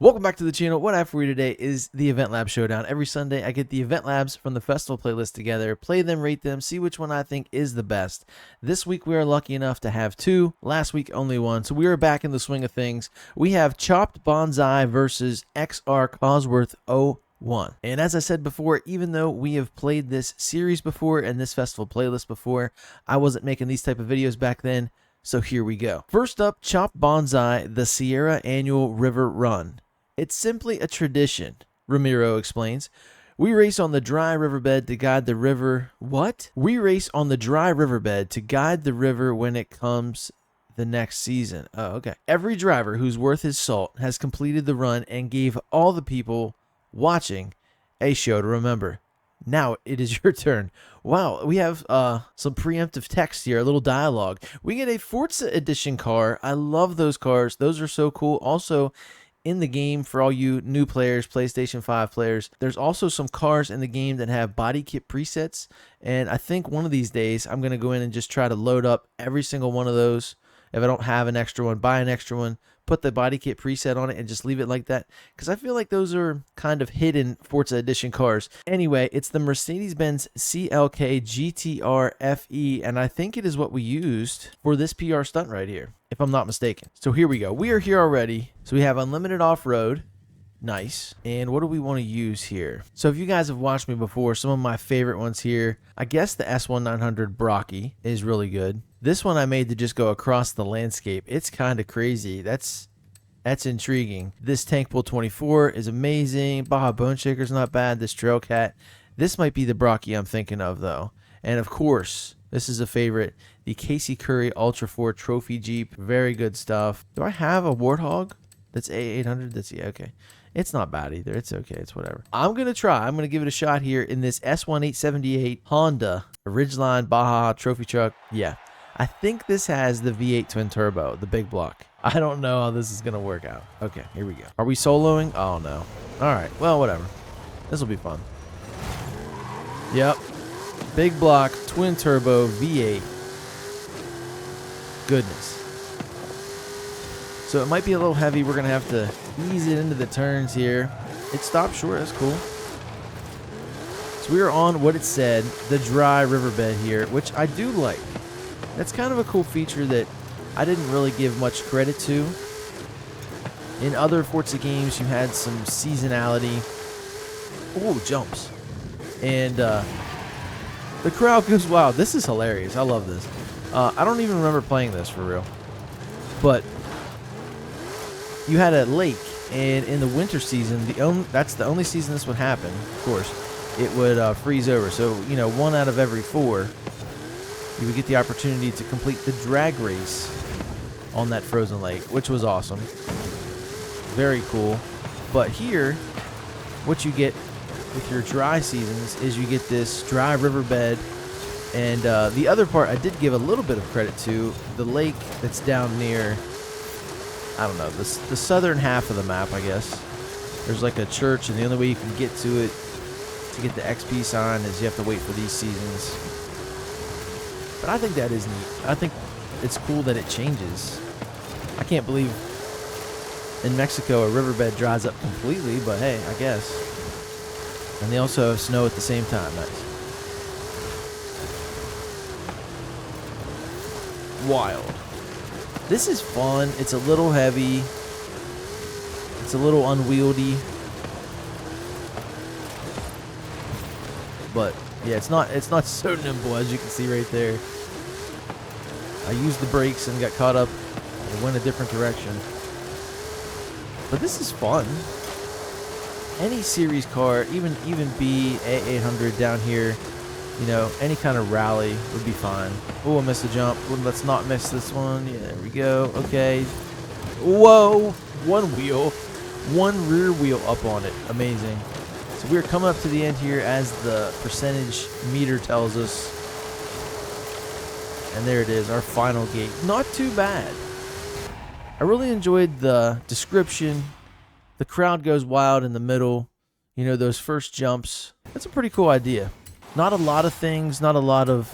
Welcome back to the channel. What I have for you today is the Eventlab Showdown. Every Sunday, I get the Eventlabs from the festival playlist together, play them, rate them, see which one I think is the best. This week, we are lucky enough to have two. Last week, only one. So we are back in the swing of things. We have Chopped Bonsai versus XR Cosworth 01. And as I said before, even though we have played this series before and this festival playlist before, I wasn't making these type of videos back then. So here we go. First up, Chopped Bonsai, the Sierra Annual River Run. It's simply a tradition, Ramiro explains. We race on the dry riverbed to guide the river. What? We race on the dry riverbed to guide the river when it comes the next season. Oh, okay. Every driver who's worth his salt has completed the run and gave all the people watching a show to remember. Now it is your turn. Wow, we have some preemptive text here, a little dialogue. We get a Forza edition car. I love those cars. Those are so cool. Also, in the game, for all you new players, PlayStation 5 players, there's also some cars in the game that have body kit presets, and I think one of these days I'm going to go in and just try to load up every single one of those. If I don't have an extra one, buy an extra one, put the body kit preset on it, and just leave it like that, because I feel like those are kind of hidden Forza Edition cars. Anyway, it's the Mercedes-Benz CLK GTR FE, and I think it is what we used for this PR stunt right here, if I'm not mistaken. So here we go. We are here already. So we have unlimited off-road. Nice. And what do we want to use here? So if you guys have watched me before, some of my favorite ones here, I guess the S1900 Brocky is really good. This one I made to just go across the landscape. It's kind of crazy. That's intriguing. This Tank Bull 24 is amazing. Baja Bone Shaker's not bad. This Trail Cat. This might be the Brocky I'm thinking of, though. And of course, this is a favorite. The Casey Curry Ultra 4 Trophy Jeep. Very good stuff. Do I have a Warthog? That's A800? That's, yeah, okay. It's not bad either. It's okay. It's whatever. I'm going to try. I'm going to give it a shot here in this S1878 Honda Ridgeline Baja Trophy Truck. Yeah. I think this has the V8 twin turbo, the big block. I don't know how this is going to work out. Okay, here we go. Are we soloing? Oh, no. All right. Well, whatever. This will be fun. Yep. Big block, twin turbo, V8. Goodness. So it might be a little heavy. We're going to have to ease it into the turns here. It stopped short. That's cool. So we are on what it said, the dry riverbed here, which I do like. That's kind of a cool feature that I didn't really give much credit to. In other Forza games, you had some seasonality. Ooh, jumps. And the crowd goes wild. This is hilarious. I love this. I don't even remember playing this for real. But you had a lake, and in the winter season, that's the only season this would happen, of course. It would freeze over. So, you know, 1 out of every 4, you would get the opportunity to complete the drag race on that frozen lake, which was awesome. Very cool. But here, what you get with your dry seasons is you get this dry riverbed. And the other part I did give a little bit of credit to, the lake that's down near, I don't know, the southern half of the map, I guess. There's like a church, and the only way you can get to it to get the XP sign is you have to wait for these seasons. But I think that is neat. I think it's cool that it changes. I can't believe in Mexico a riverbed dries up completely, but hey, I guess. And they also have snow at the same time. Nice. Wild. This is fun. It's a little heavy. It's a little unwieldy. But yeah, it's not so nimble, as you can see right there. I used the brakes and got caught up and went a different direction. But this is fun. Any series car, even B A800 down here, you know, any kind of rally would be fine. Oh, I missed a jump. Well, let's not miss this one. Yeah, there we go. Okay. Whoa. One wheel. One rear wheel up on it. Amazing. So we're coming up to the end here as the percentage meter tells us. And there it is, our final gate. Not too bad. I really enjoyed the description. The crowd goes wild in the middle. You know, those first jumps. That's a pretty cool idea. Not a lot of things, not a lot of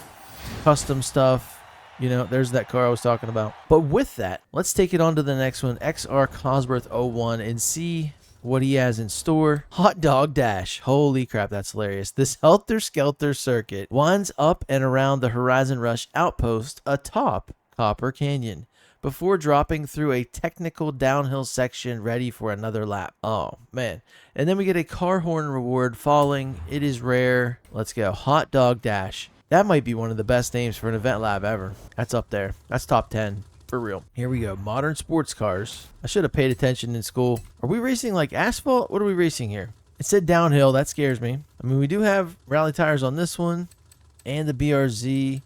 custom stuff. You know, there's that car I was talking about. But with that, let's take it on to the next one, XR Cosworth 01, and see what he has in store. Hot Dog Dash. Holy crap, that's hilarious. This helter-skelter circuit winds up and around the Horizon Rush outpost atop Copper Canyon before dropping through a technical downhill section ready for another lap. Oh, man. And then we get a car horn reward falling. It is rare. Let's go. Hot Dog Dash. That might be one of the best names for an event lab ever. That's up there. That's top 10. For real. Here we go. Modern sports cars. I should have paid attention in school. Are we racing like asphalt? What are we racing here? It said downhill. That scares me. I mean, we do have rally tires on this one and the BRZ.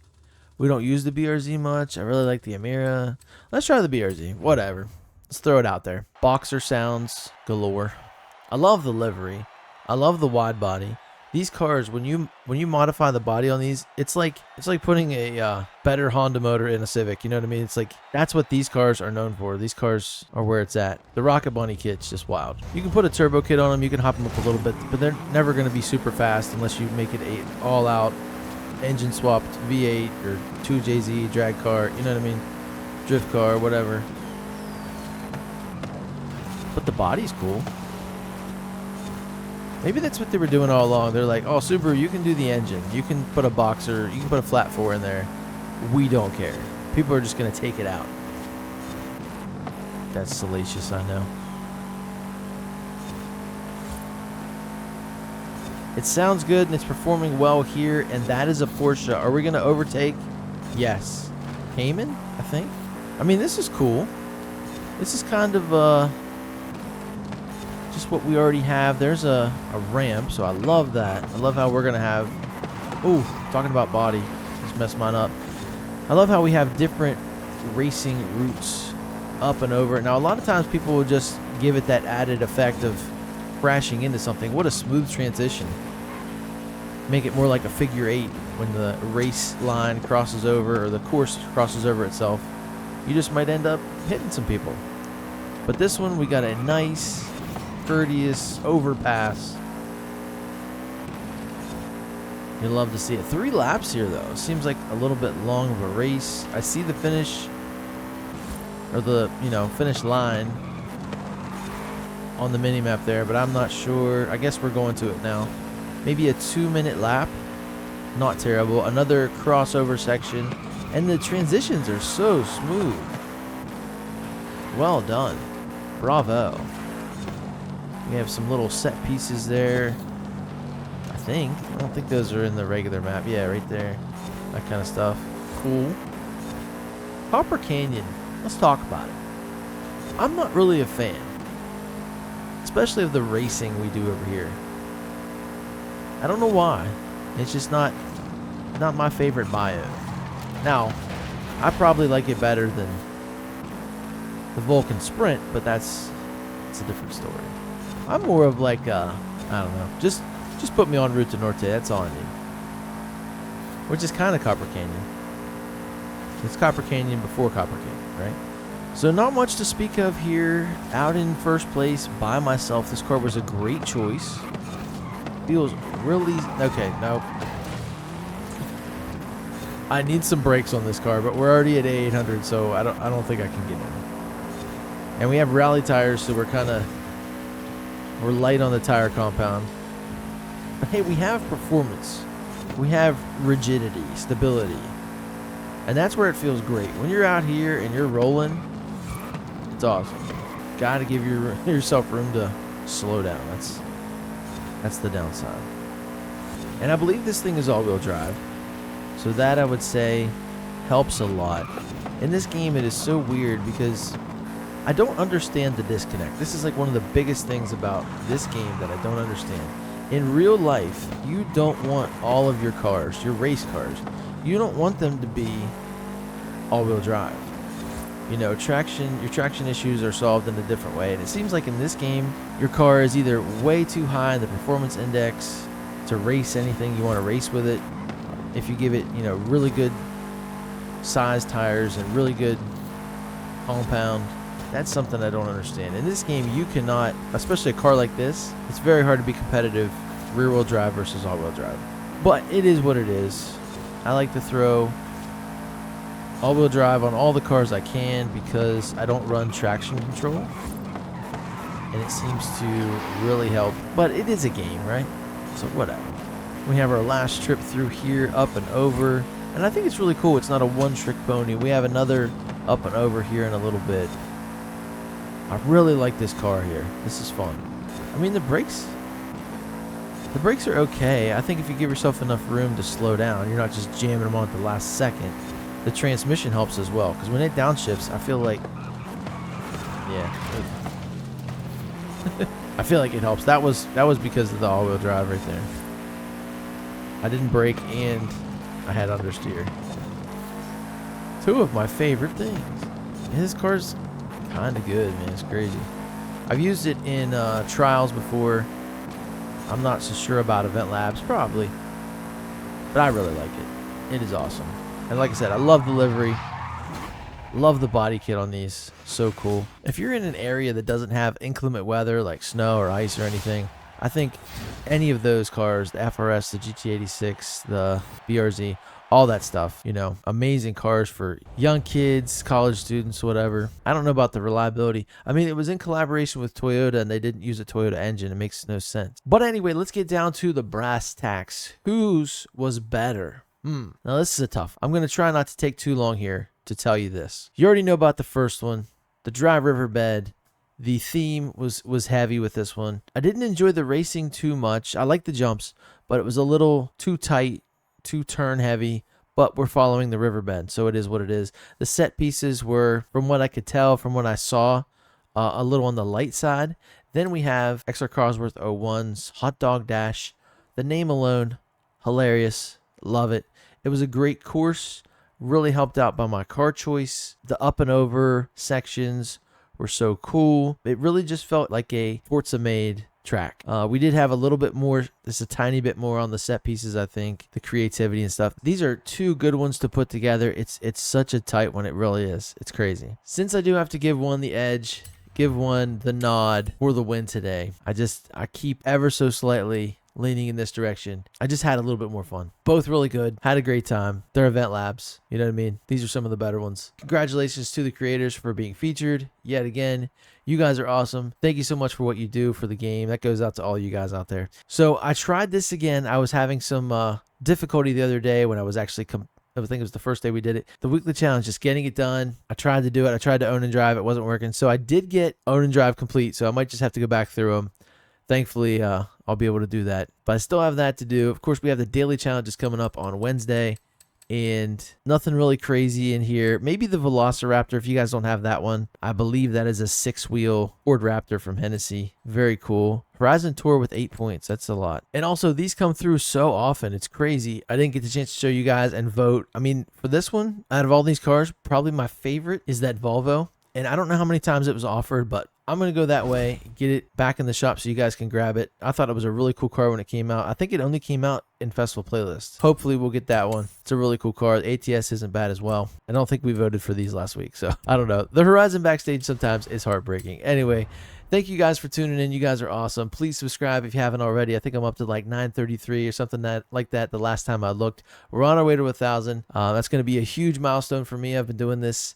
We don't use the BRZ much. I really like the Amira. Let's try the BRZ. Whatever. Let's throw it out there. Boxer sounds galore. I love the livery. I love the wide body. These cars, when you modify the body on these, it's like putting a better Honda motor in a Civic. You know what I mean? It's like that's what these cars are known for. These cars are where it's at. The Rocket Bunny kit's just wild. You can put a turbo kit on them. You can hop them up a little bit, but they're never going to be super fast unless you make it a all-out engine swapped V8 or 2JZ drag car. You know what I mean? Drift car, whatever. But the body's cool. Maybe that's what they were doing all along. They're like, oh, Subaru, you can do the engine. You can put a boxer. You can put a flat 4 in there. We don't care. People are just going to take it out. That's salacious, I know. It sounds good, and it's performing well here, and that is a Porsche. Are we going to overtake? Yes. Cayman, I think. I mean, this is cool. This is kind of... just what we already have. There's a ramp, so I love that. I love how we're going to have... Ooh, talking about body. Just messed mine up. I love how we have different racing routes up and over. Now, a lot of times people will just give it that added effect of crashing into something. What a smooth transition. Make it more like a figure 8 when the race line crosses over or the course crosses over itself. You just might end up hitting some people. But this one, we got a nice... courteous overpass. You'd love to see it. 3 laps here, though. Seems like a little bit long of a race. I see the finish, or the, finish line on the mini map there, but I'm not sure. I guess we're going to it now. Maybe a 2-minute lap. Not terrible. Another crossover section, and the transitions are so smooth. Well done. Bravo. We have some little set pieces there. I don't think those are in the regular map. Yeah, right there. That kind of stuff. Cool. Copper Canyon. Let's talk about it. I'm not really a fan. Especially of the racing we do over here. I don't know why. It's just not my favorite biome. Now, I probably like it better than the Vulcan Sprint, but it's a different story. I'm more of like, I don't know, just put me on route to Norte. That's all I need. Which is kind of Copper Canyon. It's Copper Canyon before Copper Canyon, right? So not much to speak of here. Out in first place by myself. This car was a great choice. Feels really... Okay, no. I need some brakes on this car, but we're already at A800, so I don't think I can get in. And we have rally tires, so we're light on the tire compound. But hey, we have performance. We have rigidity, stability. And that's where it feels great. When you're out here and you're rolling, it's awesome. Gotta give yourself room to slow down. That's the downside. And I believe this thing is all-wheel drive. So that, I would say, helps a lot. In this game, it is so weird because I don't understand the disconnect. This is like one of the biggest things about this game that I don't understand. In real life, you don't want all of your cars, your race cars, you don't want them to be all-wheel drive. Your traction issues are solved in a different way. And it seems like in this game, your car is either way too high in the performance index to race anything you want to race with it. If you give it, really good size tires and really good compound, that's something I don't understand. In this game, you cannot, especially a car like this, it's very hard to be competitive rear-wheel drive versus all-wheel drive. But it is what it is. I like to throw all-wheel drive on all the cars I can because I don't run traction control. and it seems to really help. But it is a game, right? So whatever. We have our last trip through here, up and over. And I think it's really cool. It's not a one-trick pony. We have another up and over here in a little bit. I really like this car here. This is fun. I mean, the brakes are okay. I think if you give yourself enough room to slow down, you're not just jamming them on at the last second. The transmission helps as well, because when it downshifts, I feel like, yeah, I feel like it helps. That was because of the all-wheel drive right there. I didn't brake and I had understeer. Two of my favorite things. Yeah, this car's kind of good, man. It's crazy. I've used it in trials before. I'm not so sure about Eventlabs, probably, but I really like it. It is awesome. And like I said, I love the livery. Love the body kit on these. So cool. If you're in an area that doesn't have inclement weather like snow or ice or anything, I think any of those cars, the FRS, the GT86, the BRZ, all that stuff, you know, amazing cars for young kids, college students, whatever. I don't know about the reliability. I mean, it was in collaboration with Toyota and they didn't use a Toyota engine. It makes no sense. But anyway, let's get down to the brass tacks. Whose was better? Now, this is a tough. I'm going to try not to take too long here to tell you this. You already know about the first one, the dry riverbed. The theme was heavy with this one. I didn't enjoy the racing too much. I liked the jumps, but it was a little too tight, too turn heavy, but we're following the riverbed, so it is what it is. The set pieces were, from what I could tell, from what I saw, a little on the light side. Then we have XR Carsworth 01's Hot Dog Dash. The name alone, hilarious. Love it. It was a great course. Really helped out by my car choice. The up and over sections were so cool. It really just felt like a Forza made track. We did have a little bit more, just a tiny bit more on the set pieces, I think, the creativity and stuff. These are two good ones to put together. It's such a tight one. It really is. It's crazy. Since I do have to give one the edge, give one the nod for the win today, I keep ever so slightly leaning in this direction. I just had a little bit more fun. Both really good. Had a great time. They're Eventlabs. You know what I mean? These are some of the better ones. Congratulations to the creators for being featured yet again. You guys are awesome. Thank you so much for what you do for the game. That goes out to all you guys out there. So I tried this again. I was having some difficulty the other day when I was actually I think it was the first day we did it. The weekly challenge, just getting it done. I tried to do it. I tried to own and drive. It wasn't working. So I did get own and drive complete. So I might just have to go back through them. Thankfully, I'll be able to do that. But I still have that to do. Of course, we have the daily challenges coming up on Wednesday. And nothing really crazy in here. Maybe the Velociraptor, if you guys don't have that one. I believe that is a 6-wheel Ford Raptor from Hennessy. Very cool. Horizon Tour with 8 points. That's a lot. And also, these come through so often. It's crazy. I didn't get the chance to show you guys and vote. I mean, for this one, out of all these cars, probably my favorite is that Volvo. And I don't know how many times it was offered, but I'm going to go that way, get it back in the shop so you guys can grab it. I thought it was a really cool car when it came out. I think it only came out in Festival Playlists. Hopefully we'll get that one. It's a really cool car. The ATS isn't bad as well. I don't think we voted for these last week, so I don't know. The Horizon backstage sometimes is heartbreaking. Anyway, thank you guys for tuning in. You guys are awesome. Please subscribe if you haven't already. I think I'm up to like 933 or something like that the last time I looked. We're on our way to 1,000. That's going to be a huge milestone for me. I've been doing this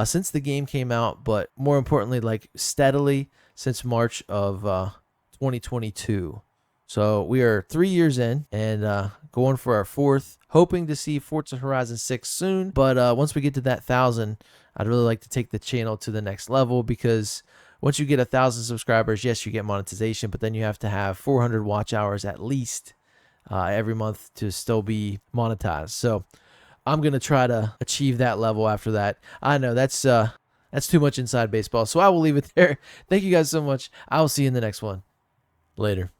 since the game came out, but more importantly, like steadily since March of 2022. So we are 3 years in and going for our 4th, hoping to see Forza Horizon 6 soon. But once we get to that 1,000, I'd really like to take the channel to the next level, because once you get 1,000 subscribers, yes, you get monetization, but then you have to have 400 watch hours at least every month to still be monetized. So I'm going to try to achieve that level after that. I know that's too much inside baseball, so I will leave it there. Thank you guys so much. I will see you in the next one. Later.